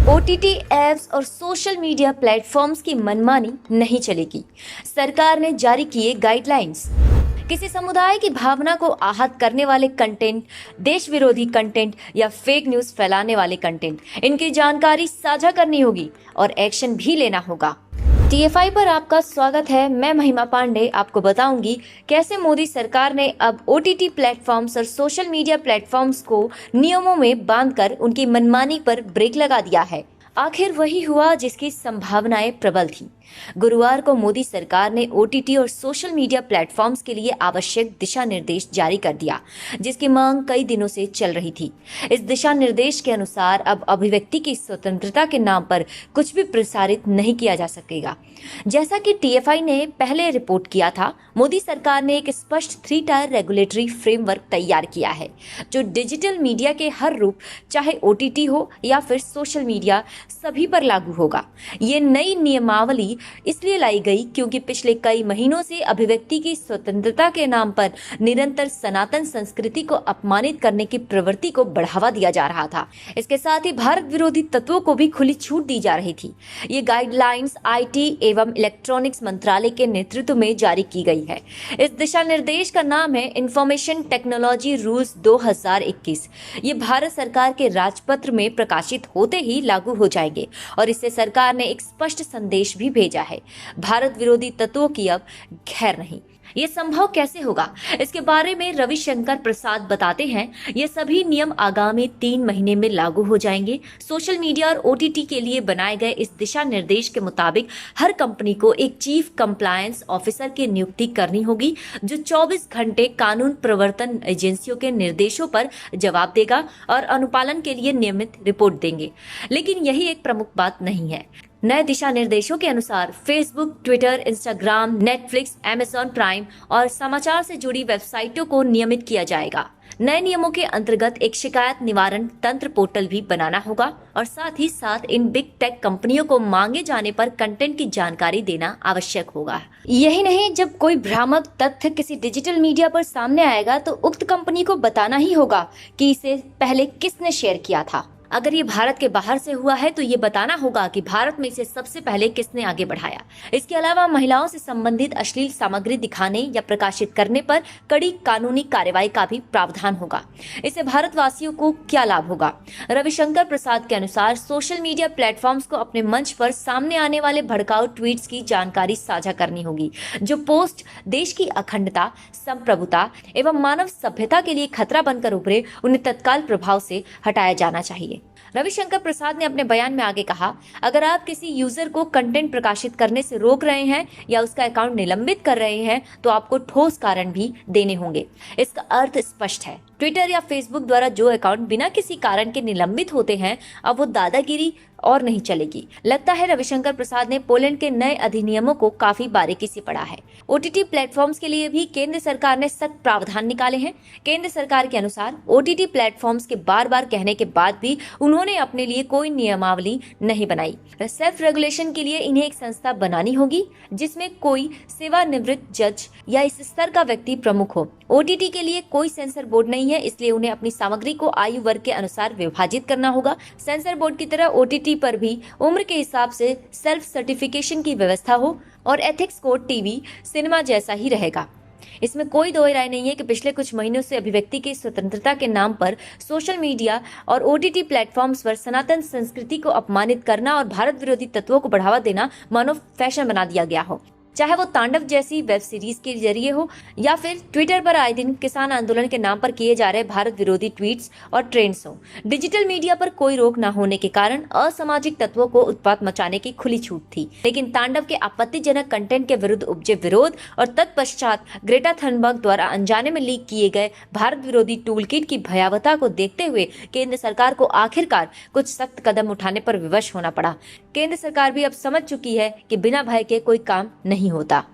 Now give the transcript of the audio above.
OTT apps और social media platforms की मनमानी नहीं चलेगी। सरकार ने जारी किए गाइडलाइंस। किसी समुदाय की भावना को आहत करने वाले कंटेंट, देश विरोधी कंटेंट या फेक न्यूज फैलाने वाले कंटेंट, इनकी जानकारी साझा करनी होगी और एक्शन भी लेना होगा। टीएफआई पर आपका स्वागत है। मैं महिमा पांडे आपको बताऊंगी कैसे मोदी सरकार ने अब ओटीटी प्लेटफॉर्म्स और सोशल मीडिया प्लेटफॉर्म्स को नियमों में बांधकर उनकी मनमानी पर ब्रेक लगा दिया है। आखिर वही हुआ जिसकी संभावनाएं प्रबल थी। गुरुवार को मोदी सरकार ने ओटीटी और सोशल मीडिया प्लेटफॉर्म्स के लिए आवश्यक दिशा निर्देश जारी कर दिया, जिसकी मांग कई दिनों से चल रही थी। इस दिशा निर्देश के अनुसार अब अभिव्यक्ति की स्वतंत्रता के नाम पर कुछ भी प्रसारित नहीं किया जा सकेगा। जैसा कि टीएफआई ने पहले रिपोर्ट किया था, मोदी सरकार ने एक स्पष्ट 3 टायर रेगुलेटरी फ्रेमवर्क तैयार किया है, जो डिजिटल मीडिया के हर रूप, चाहे ओटीटी हो या फिर सोशल मीडिया, सभी पर लागू होगा। ये नई नियमावली इसलिए लाई गई क्योंकि पिछले कई महीनों से अभिव्यक्ति की स्वतंत्रता के नाम पर निरंतर सनातन संस्कृति को अपमानित करने की प्रवृत्ति को बढ़ावा दिया जा रहा था। इसके साथ ही भारत विरोधी तत्वों को भी खुली छूट दी जा रही थी। ये गाइडलाइंस आईटी एवं इलेक्ट्रॉनिक्स मंत्रालय के नेतृत्व में जारी की गई है। इस दिशा निर्देश का नाम है इंफॉर्मेशन टेक्नोलॉजी रूल्स 2021। ये भारत सरकार के राजपत्र में प्रकाशित होते ही लागू हो जाएंगे और इससे सरकार ने एक स्पष्ट संदेश भी भेजा है, भारत विरोधी तत्वों की अब खैर नहीं। ये संभव कैसे होगा, इसके बारे में रविशंकर प्रसाद बताते हैं। ये सभी नियम आगामी 3 महीने में लागू हो जाएंगे। सोशल मीडिया और ओटीटी के लिए बनाए गए इस दिशा निर्देश के मुताबिक हर कंपनी को एक चीफ कंप्लायंस ऑफिसर की नियुक्ति करनी होगी, जो 24 घंटे कानून प्रवर्तन एजेंसियों के निर्देशों पर जवाब देगा और अनुपालन के लिए नियमित रिपोर्ट देंगे। लेकिन यही एक प्रमुख बात नहीं है। नए दिशा निर्देशों के अनुसार Facebook, Twitter, Instagram, Netflix, Amazon prime और समाचार से जुड़ी वेबसाइटों को नियमित किया जाएगा। नए नियमों के अंतर्गत एक शिकायत निवारण तंत्र पोर्टल भी बनाना होगा और साथ ही साथ इन बिग टेक कंपनियों को मांगे जाने पर कंटेंट की जानकारी देना आवश्यक होगा। यही नहीं, जब कोई भ्रामक तथ्य किसी डिजिटल मीडिया पर सामने आएगा तो उक्त कंपनी को बताना ही होगा कि इसे पहले किसने शेयर किया था। अगर ये भारत के बाहर से हुआ है तो ये बताना होगा कि भारत में इसे सबसे पहले किसने आगे बढ़ाया। इसके अलावा महिलाओं से संबंधित अश्लील सामग्री दिखाने या प्रकाशित करने पर कड़ी कानूनी कार्रवाई का भी प्रावधान होगा। इससे भारतवासियों को क्या लाभ होगा? रविशंकर प्रसाद के अनुसार सोशल मीडिया प्लेटफॉर्म्स को अपने मंच पर सामने आने वाले भड़काऊ ट्वीट्स की जानकारी साझा करनी होगी। जो पोस्ट देश की अखंडता, संप्रभुता एवं मानव सभ्यता के लिए खतरा बनकर उभरे, उन्हें तत्काल प्रभाव से हटाया जाना चाहिए। रविशंकर प्रसाद ने अपने बयान में आगे कहा, अगर आप किसी यूजर को कंटेंट प्रकाशित करने से रोक रहे हैं या उसका अकाउंट निलंबित कर रहे हैं तो आपको ठोस कारण भी देने होंगे। इसका अर्थ स्पष्ट है। ट्विटर या फेसबुक द्वारा जो अकाउंट बिना किसी कारण के निलंबित होते हैं, अब वो दादागिरी और नहीं चलेगी। लगता है रविशंकर प्रसाद ने पोलैंड के नए अधिनियमों को काफी बारीकी से पढ़ा है। ओटीटी प्लेटफॉर्म्स के लिए भी केंद्र सरकार ने सख्त प्रावधान निकाले हैं। केंद्र सरकार के अनुसार ओटीटी प्लेटफॉर्म्स के बार बार कहने के बाद भी उन्होंने अपने लिए कोई नियमावली नहीं बनाई। सेल्फ रेगुलेशन के लिए इन्हें एक संस्था बनानी होगी जिसमें कोई सेवानिवृत्त जज या इस स्तर का व्यक्ति प्रमुख हो। ओटीटी के लिए कोई सेंसर बोर्ड नहीं है, इसलिए उन्हें अपनी सामग्री को आयु वर्ग के अनुसार विभाजित करना होगा। सेंसर बोर्ड की तरह ओटीटी पर भी उम्र के हिसाब से सेल्फ सर्टिफिकेशन की व्यवस्था हो और एथिक्स कोड टीवी, सिनेमा जैसा ही रहेगा। इसमें कोई दो राय नहीं है कि पिछले कुछ महीनों से अभिव्यक्ति की स्वतंत्रता के नाम पर सोशल मीडिया और ओटीटी प्लेटफॉर्म्स पर सनातन संस्कृति को अपमानित करना और भारत विरोधी तत्वों को बढ़ावा देना मानो फैशन बना दिया गया हो, चाहे वो तांडव जैसी वेब सीरीज के जरिए हो या फिर ट्विटर पर आए दिन किसान आंदोलन के नाम पर किए जा रहे भारत विरोधी ट्वीट्स और ट्रेंड्स हो। डिजिटल मीडिया पर कोई रोक न होने के कारण असामाजिक तत्वों को उत्पात मचाने की खुली छूट थी, लेकिन तांडव के आपत्तिजनक कंटेंट के विरुद्ध उपजे विरोध और तत्पश्चात ग्रेटा थनबर्ग द्वारा अनजाने में लीक किए गए भारत विरोधी टूल किट की भयावहता को देखते हुए केंद्र सरकार को आखिरकार कुछ सख्त कदम उठाने पर विवश होना पड़ा। केंद्र सरकार भी अब समझ चुकी है कि बिना भय के कोई काम नहीं होता।